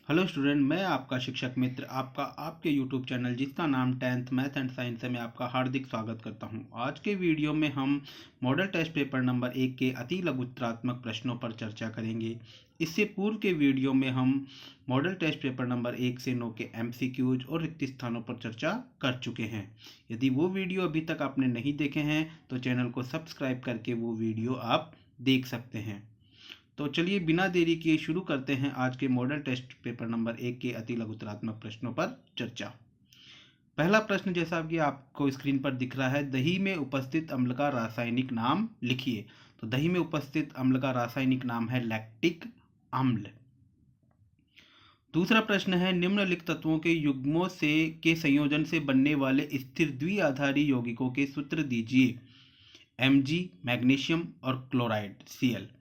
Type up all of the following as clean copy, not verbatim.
Hello student, मैं आपका शिक्षक मित्र आपका आपके यूट्यूब चैनल जिसका नाम 10th मैथ एंड साइंस है, मैं आपका हार्दिक स्वागत करता हूं। आज के वीडियो में हम मॉडल टेस्ट पेपर नंबर 1 के अति लघुत्तरात्मक प्रश्नों पर चर्चा करेंगे। इससे पूर्व के वीडियो में हम मॉडल टेस्ट पेपर नंबर 1 से 9 के MCQs और रिक्त स्थानों पर चर्चा कर चुके हैं। यदि वो वीडियो अभी तक आपने नहीं देखे हैं तो चैनल को सब्सक्राइब करके वो वीडियो आप देख सकते हैं। तो चलिए बिना देरी किए शुरू करते हैं आज के मॉडल टेस्ट पेपर नंबर 1 के अति लघुत्तरात्मक प्रश्नों पर चर्चा। पहला प्रश्न जैसा कि आपको स्क्रीन पर दिख रहा है, दही में उपस्थित अम्ल का रासायनिक नाम लिखिए। तो दही में उपस्थित अम्ल का रासायनिक नाम है लैक्टिक अम्ल। दूसरा प्रश्न है, निम्नलिखित तत्वों के युग्मों से के संयोजन से बनने वाले स्थिर द्विआधारी यौगिकों के सूत्र दीजिए। Mg मैग्नीशियम और क्लोराइड Cl।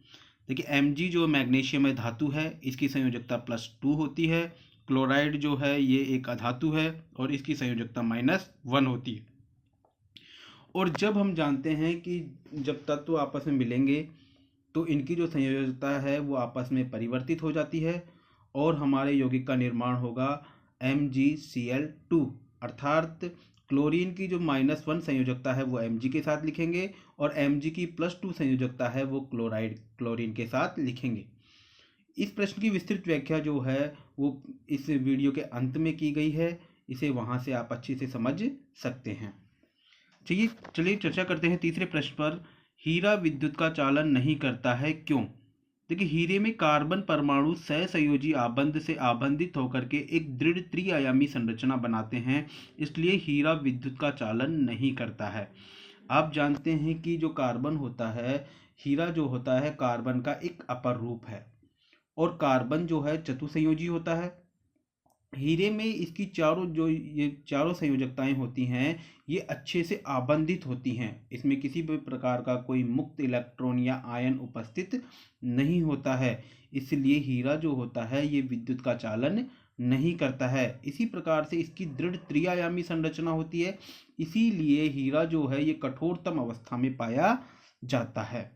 देखिए Mg जो मैग्नीशियम है धातु है, इसकी संयोजकता +2 होती है। क्लोराइड जो है ये एक अधातु है और इसकी संयोजकता -1 होती है। और जब हम जानते हैं कि जब तत्व आपस में मिलेंगे तो इनकी जो संयोजकता है वो आपस में परिवर्तित हो जाती है और हमारे यौगिक का निर्माण होगा MgCl2। अर्थात क्लोरीन की जो -1 संयोजकता है वो Mg के साथ लिखेंगे और Mg की +2 संयोजकता है वो क्लोरीन के साथ लिखेंगे। इस प्रश्न की विस्तृत व्याख्या जो है वो इस वीडियो के अंत में की गई है, इसे वहां से आप अच्छे से समझ सकते हैं। चलिए चर्चा करते हैं तीसरे प्रश्न पर। हीरा विद्युत का चालन नहीं करता है, क्यों? देखिए हीरे में कार्बन परमाणु सहसंयोजी आबंध से आबंधित होकर के एक दृढ़ त्रिआयामी संरचना बनाते हैं, इसलिए हीरा विद्युत का चालन नहीं करता है। आप जानते हैं कि जो कार्बन होता है, हीरा जो होता है कार्बन का एक अपर रूप है और कार्बन जो है चतुसंयोजी होता है। हीरे में इसकी ये चारों संयोजकताएं होती हैं, ये अच्छे से आबंधित होती हैं। इसमें किसी भी प्रकार का कोई मुक्त इलेक्ट्रॉन या आयन उपस्थित नहीं होता है, इसलिए हीरा जो होता है ये विद्युत का चालन नहीं करता है। इसी प्रकार से इसकी दृढ़ त्रिआयामी संरचना होती है, इसीलिए हीरा जो है ये कठोरतम अवस्था में पाया जाता है।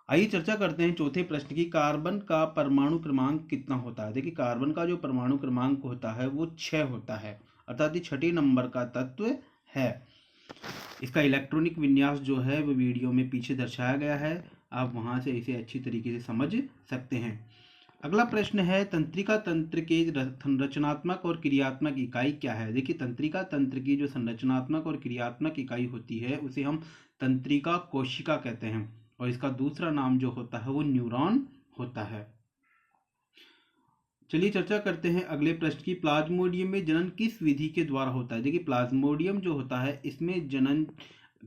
आइए चर्चा करते हैं चौथे प्रश्न की। कार्बन का परमाणु क्रमांक कितना होता है? देखिए कार्बन का जो परमाणु क्रमांक होता है वो 6 होता है, अर्थात ये 6 नंबर का तत्व है। इसका इलेक्ट्रॉनिक विन्यास जो है वो वीडियो में पीछे दर्शाया गया है, आप वहां से इसे अच्छी तरीके से समझ सकते हैं। अगला प्रश्न है, तंत्रिका तंत्र के संरचनात्मक और क्रियात्मक इकाई क्या है? देखिए तंत्रिका तंत्र की जो संरचनात्मक और क्रियात्मक इकाई होती है उसे हम तंत्रिका कोशिका कहते हैं और इसका दूसरा नाम जो होता है वो न्यूरॉन होता है। चलिए चर्चा करते हैं अगले प्रश्न की। प्लाज्मोडियम में जनन किस विधि के द्वारा होता है? देखिए प्लाज्मोडियम जो होता है इसमें जनन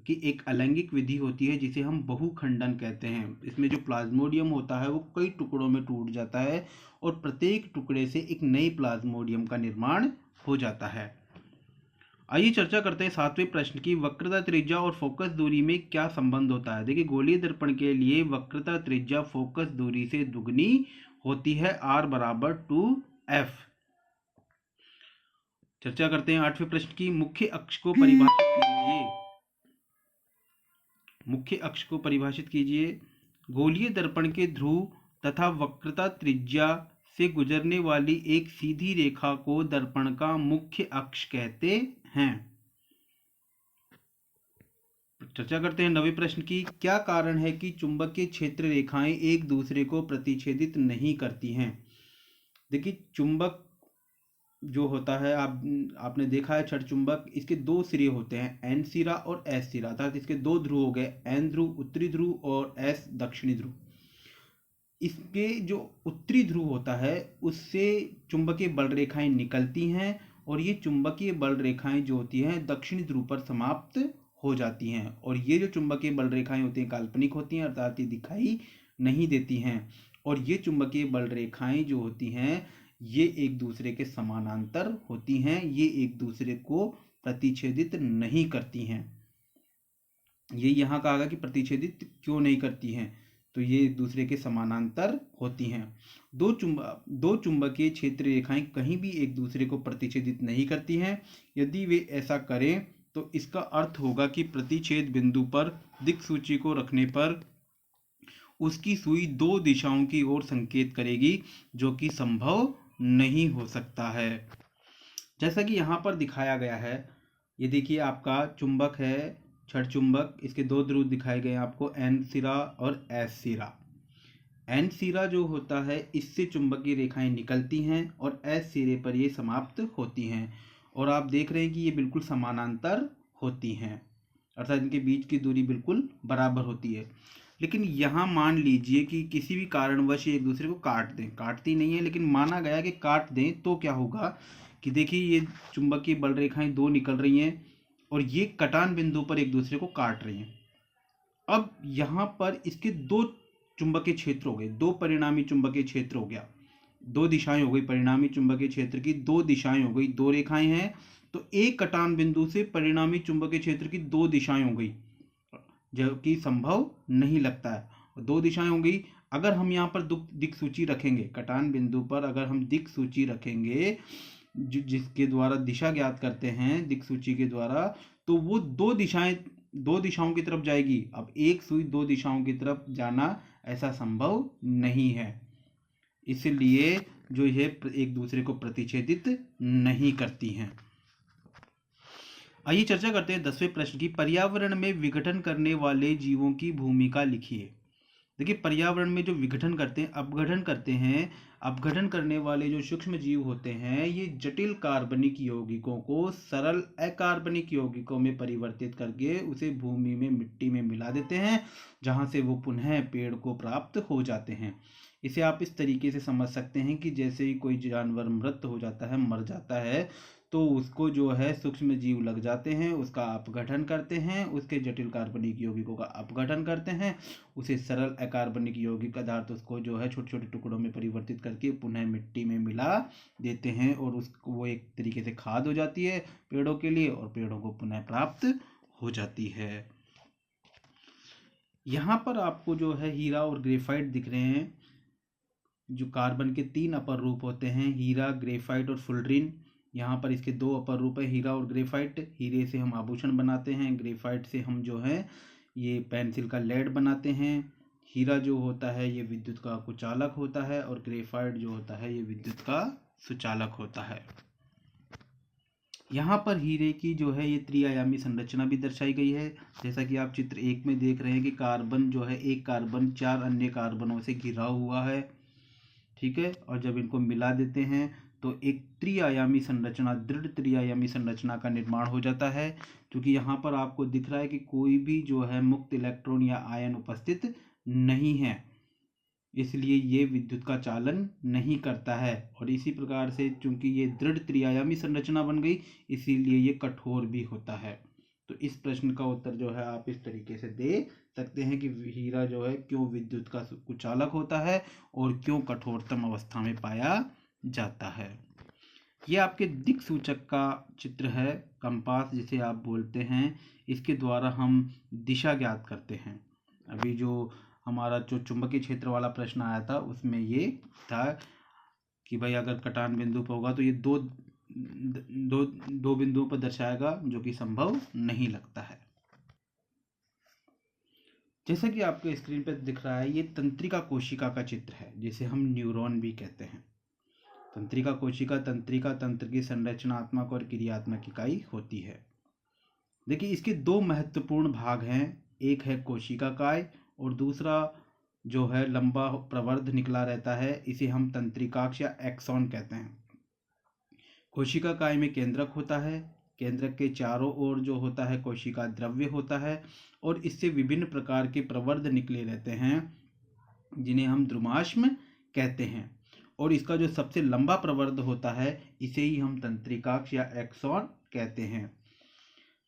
की एक अलैंगिक विधि होती है जिसे हम बहुखंडन कहते हैं। इसमें जो प्लाज्मोडियम होता है वो कई टुकड़ों में टूट जाता है और प्रत्येक टुकड़े से एक नई प्लाज्मोडियम का निर्माण हो जाता है। आइए चर्चा करते हैं सातवें प्रश्न की। वक्रता त्रिज्या और फोकस दूरी में क्या संबंध होता है? देखिए गोलीय दर्पण के लिए वक्रता त्रिज्या फोकस दूरी से दुगनी होती है, R = 2f। चर्चा करते हैं आठवें प्रश्न की। मुख्य अक्ष को परिभाषित कीजिए। मुख्य अक्ष को परिभाषित कीजिए। गोलीय दर्पण के ध्रुव तथा वक्रता त्रिज्या से गुजरने वाली एक सीधी रेखा को दर्पण का मुख्य अक्ष कहते हैं। चर्चा करते हैं नवे प्रश्न की। क्या कारण है कि चुंबकीय क्षेत्र रेखाएं एक दूसरे को प्रतिच्छेदित नहीं करती हैं? देखिए चुंबक जो होता है आपने देखा है छड़ चुंबक, इसके दो सिरे होते हैं, N सिरा और S सिरा, अर्थात इसके दो ध्रुव हो गए, N ध्रुव उत्तरी ध्रुव और S दक्षिणी ध्रुव। इसके जो उत्तरी ध्रुव होता है उससे चुंबकीय बल रेखाएं निकलती हैं और ये चुंबकीय बल रेखाएं जो होती हैं दक्षिणी ध्रुव पर समाप्त हो जाती हैं और ये जो चुंबकीय बल रेखाएं होती हैं काल्पनिक होती हैं, अर्थात ये दिखाई नहीं देती हैं और ये चुंबकीय बल रेखाएं जो होती हैं ये एक दूसरे के समानांतर होती हैं, ये एक दूसरे को प्रतिच्छेदित नहीं करती हैं। ये यहाँ कहा गया कि प्रतिच्छेदित क्यों नहीं करती हैं, तो ये एक दूसरे के समानांतर होती हैं। दो चुंबकीय क्षेत्र रेखाएं कहीं भी एक दूसरे को प्रतिच्छेदित नहीं करती हैं। यदि वे ऐसा करें तो इसका अर्थ होगा कि प्रतिच्छेद बिंदु पर दिक्सूची को रखने पर उसकी सुई दो दिशाओं की ओर संकेत करेगी, जो कि संभव नहीं हो सकता है। जैसा कि यहाँ पर दिखाया गया है, ये देखिए आपका चुंबक है, छड़ चुंबक, इसके दो ध्रुव दिखाए गए हैं आपको, एन सिरा और एस सिरा। एन सिरा जो होता है, इससे चुंबकीय रेखाएं निकलती हैं और एस सिरे पर ये समाप्त होती हैं, और आप देख रहे हैं कि ये बिल्कुल समानांतर होती हैं, अर्थात इनके बीच की दूरी बिल्कुल बराबर होती है। लेकिन यहाँ मान लीजिए कि किसी भी कारणवश एक दूसरे को काट दें, काटती नहीं है लेकिन माना गया कि काट दें, तो क्या होगा कि देखिए ये चुंबकीय बल रेखाएं दो निकल रही हैं और ये कटान बिंदु पर एक दूसरे को काट रही हैं। अब यहाँ पर इसके दो चुंबकीय क्षेत्र हो गए, दो परिणामी चुंबकीय क्षेत्र हो गया, दो दिशाएं हो गई, परिणामी चुंबकीय क्षेत्र की दो दिशाएं हो गई, दो रेखाएं हैं तो एक कटान बिंदु से परिणामी चुंबकीय क्षेत्र की दो दिशाएं हो गई, जो कि संभव नहीं लगता है। दो दिशाएं हो गई, अगर हम यहाँ पर दिक सूची रखेंगे, कटान बिंदु पर अगर हम दिक सूची रखेंगे जिसके द्वारा दिशा ज्ञात करते हैं दिक सूची के द्वारा, तो वो दो दिशाओं की तरफ जाएगी। अब एक सुई दो दिशाओं की तरफ जाना ऐसा संभव नहीं है, इसलिए जो ये एक दूसरे को प्रतिच्छेदित नहीं करती हैं। आइए चर्चा करते हैं 10वें प्रश्न की। पर्यावरण में विघटन करने वाले जीवों की भूमिका लिखिए। देखिए पर्यावरण में जो विघटन करते हैं, अपघटन करने वाले जो सूक्ष्म जीव होते हैं, ये जटिल कार्बनिक यौगिकों को सरल अकार्बनिक यौगिकों में परिवर्तित करके उसे भूमि में मिट्टी में मिला देते हैं, जहां से वो पुनः पेड़ को प्राप्त हो जाते हैं। इसे आप इस तरीके से समझ सकते हैं कि जैसे ही कोई जानवर मृत हो जाता है, मर जाता है, तो उसको जो है सूक्ष्म जीव लग जाते हैं, उसका अपघटन करते हैं, उसके जटिल कार्बनिक यौगिकों का अपघटन करते हैं, उसे सरल अकार्बनिक यौगिक पदार्थ उसको जो है छोटे छोटे टुकड़ों में परिवर्तित करके पुनः मिट्टी में मिला देते हैं, और उसको वो एक तरीके से खाद हो जाती है पेड़ों के लिए, और पेड़ों को पुनः प्राप्त हो जाती है। यहाँ पर आपको जो है हीरा और ग्रेफाइट दिख रहे हैं, जो कार्बन के तीन अपर रूप होते हैं, हीरा, ग्रेफाइट और फुलरिन। यहाँ पर इसके दो अपर रूप है, हीरा और ग्रेफाइट। हीरे से हम आभूषण बनाते हैं, ग्रेफाइट से हम जो है ये पेंसिल का लेड बनाते हैं। हीरा जो होता है ये विद्युत का कुचालक होता है, और ग्रेफाइट जो होता है ये विद्युत का सुचालक होता है। यहाँ पर हीरे की जो है ये त्रिआयामी संरचना भी दर्शाई गई है, जैसा कि आप चित्र 1 में देख रहे हैं कि कार्बन जो है एक कार्बन चार अन्य कार्बनों से घिरा हुआ है, ठीक है, और जब इनको मिला देते हैं तो एक त्रिआयामी संरचना, दृढ़ त्रिआयामी संरचना का निर्माण हो जाता है। क्योंकि यहाँ पर आपको दिख रहा है कि कोई भी जो है मुक्त इलेक्ट्रॉन या आयन उपस्थित नहीं है, इसलिए ये विद्युत का चालन नहीं करता है। और इसी प्रकार से चूंकि ये दृढ़ त्रिआयामी संरचना बन गई, इसीलिए ये कठोर भी होता है। तो इस प्रश्न का उत्तर जो है आप इस तरीके से दे सकते हैं कि हीरा जो है क्यों विद्युत का कुचालक होता है और क्यों कठोरतम अवस्था में पाया जाता है। ये आपके दिक सूचक का चित्र है, कंपास जिसे आप बोलते हैं, इसके द्वारा हम दिशा ज्ञात करते हैं। अभी जो हमारा जो चुंबकीय क्षेत्र वाला प्रश्न आया था उसमें ये था कि भाई अगर कटान बिंदु पर होगा तो ये दो बिंदुओं पर दर्शाएगा, जो कि संभव नहीं लगता है। जैसा कि आपको स्क्रीन पर दिख रहा है, ये तंत्रिका कोशिका का चित्र है, जिसे हम न्यूरॉन भी कहते हैं। तंत्रिका कोशिका तंत्रिका तंत्र की संरचनात्मक और क्रियात्मक इकाई होती है। देखिए इसके दो महत्वपूर्ण भाग हैं, एक है कोशिका काय और दूसरा जो है लंबा प्रवर्ध निकला रहता है, इसे हम तंत्रिकाक्ष या एक्सॉन कहते हैं। कोशिका काय में केंद्रक होता है, केंद्रक के चारों ओर जो होता है कोशिका द्रव्य होता है, और इससे विभिन्न प्रकार के प्रवर्ध निकले रहते हैं जिन्हें हम द्रुमाश्म कहते हैं। और इसका जो सबसे लंबा प्रवर्ध होता है इसे ही हम तंत्रिकाक्ष या एक्सॉन कहते हैं।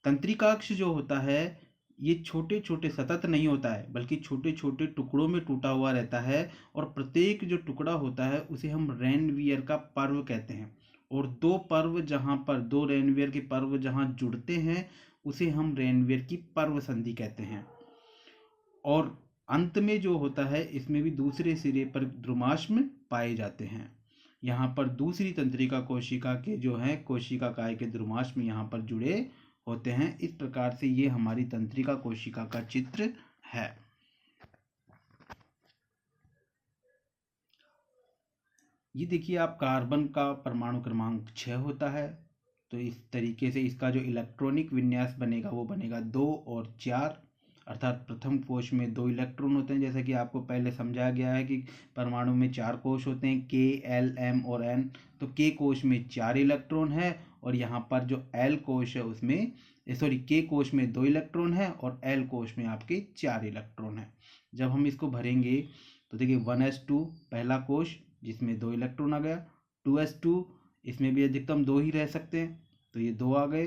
तंत्रिकाक्ष जो होता है ये छोटे छोटे सतत नहीं होता है, बल्कि छोटे छोटे टुकड़ों में टूटा हुआ रहता है, और प्रत्येक जो टुकड़ा होता है उसे हम रेनवियर का पर्व कहते हैं। और दो रेनवियर के पर्व जहाँ जुड़ते हैं उसे हम रेनवियर की पर्व संधि कहते हैं। और अंत में जो होता है इसमें भी दूसरे सिरे पर द्रुमाश्म पाए जाते हैं। यहाँ पर दूसरी तंत्रिका कोशिका के जो है कोशिका काय के द्रुमाश्म यहाँ पर जुड़े होते हैं। इस प्रकार से ये हमारी तंत्रिका कोशिका का चित्र है। ये देखिए आप, कार्बन का परमाणु क्रमांक 6 होता है, तो इस तरीके से इसका जो इलेक्ट्रॉनिक विन्यास बनेगा वो बनेगा 2 और 4, अर्थात प्रथम कोश में 2 इलेक्ट्रॉन होते हैं। जैसा कि आपको पहले समझाया गया है कि परमाणु में 4 कोश होते हैं, के, एल, एम और एन। तो के कोश में 4 इलेक्ट्रॉन है और यहाँ पर जो एल कोश है उसमें, सॉरी, के कोश में 2 इलेक्ट्रॉन है और एल कोश में आपके 4 इलेक्ट्रॉन है। जब हम इसको भरेंगे तो देखिए 1s2 पहला कोश जिसमें 2 इलेक्ट्रॉन आ गया, 2s2 इसमें भी अधिकतम 2 ही रह सकते हैं, तो ये 2 आ गए,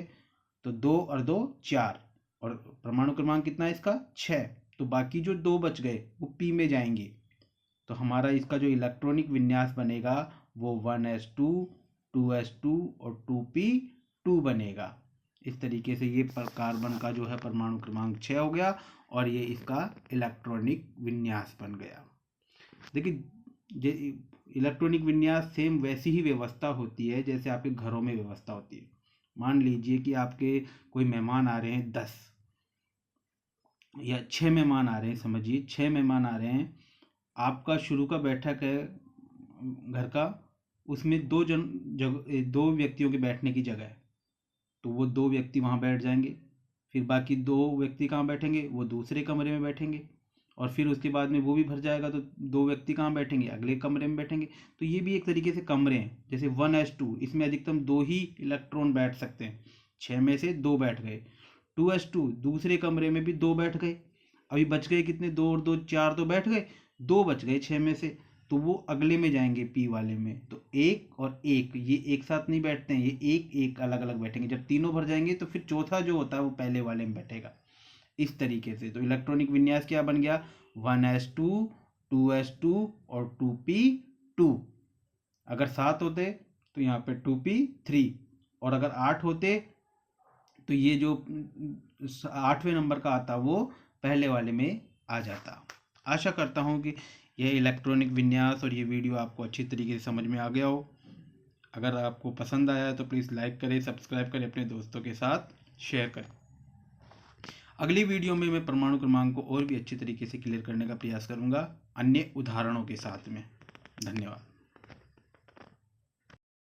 तो 2 और 2 4, और परमाणु क्रमांक कितना है इसका 6, तो बाकी जो 2 बच गए वो पी में जाएंगे। तो हमारा इसका जो इलेक्ट्रॉनिक विन्यास बनेगा वो 1s2, 2s2 और 2p2 बनेगा। इस तरीके से ये कार्बन का जो है परमाणु क्रमांक 6 हो गया और ये इसका इलेक्ट्रॉनिक विन्यास बन गया। देखिए इलेक्ट्रॉनिक विन्यास सेम वैसी ही व्यवस्था होती है जैसे आपके घरों में व्यवस्था होती है। मान लीजिए कि आपके कोई मेहमान आ रहे हैं 10 या 6 मेहमान आ रहे हैं, समझिए 6 मेहमान आ रहे हैं। आपका शुरू का बैठक है घर का, उसमें 2 व्यक्तियों के बैठने की जगह है, तो वो 2 व्यक्ति वहाँ बैठ जाएंगे। फिर बाकी 2 व्यक्ति कहाँ बैठेंगे, वो दूसरे कमरे में बैठेंगे, और फिर उसके बाद में वो भी भर जाएगा तो 2 व्यक्ति कहाँ बैठेंगे, अगले कमरे में बैठेंगे। तो ये भी एक तरीके से कमरे हैं। जैसे 1s2 इसमें अधिकतम 2 ही इलेक्ट्रॉन बैठ सकते हैं, 6 में से 2 बैठ गए। 2s2 दूसरे कमरे में भी 2 बैठ गए, अभी बच गए कितने, 2 और 2 4 तो बैठ गए, 2 बच गए 6 में से, तो वो अगले में जाएंगे पी वाले में। तो 1 और 1 ये एक साथ नहीं बैठते हैं, ये एक एक अलग अलग बैठेंगे। जब तीनों भर जाएंगे तो फिर चौथा जो होता है वो पहले वाले में बैठेगा। इस तरीके से तो इलेक्ट्रॉनिक विन्यास क्या बन गया, 1s2, 2s2 और 2p2। अगर 7 होते तो यहाँ पे 2p3, और अगर 8 होते तो ये जो 8वें नंबर का आता वो पहले वाले में आ जाता। आशा करता हूँ कि यह इलेक्ट्रॉनिक विन्यास और ये वीडियो आपको अच्छी तरीके से समझ में आ गया हो। अगर आपको पसंद आया तो प्लीज़ लाइक करें, सब्सक्राइब करें, अपने दोस्तों के साथ शेयर करें। अगली वीडियो में मैं परमाणु क्रमांक को और भी अच्छी तरीके से क्लियर करने का प्रयास करूंगा अन्य उदाहरणों के साथ में। धन्यवाद।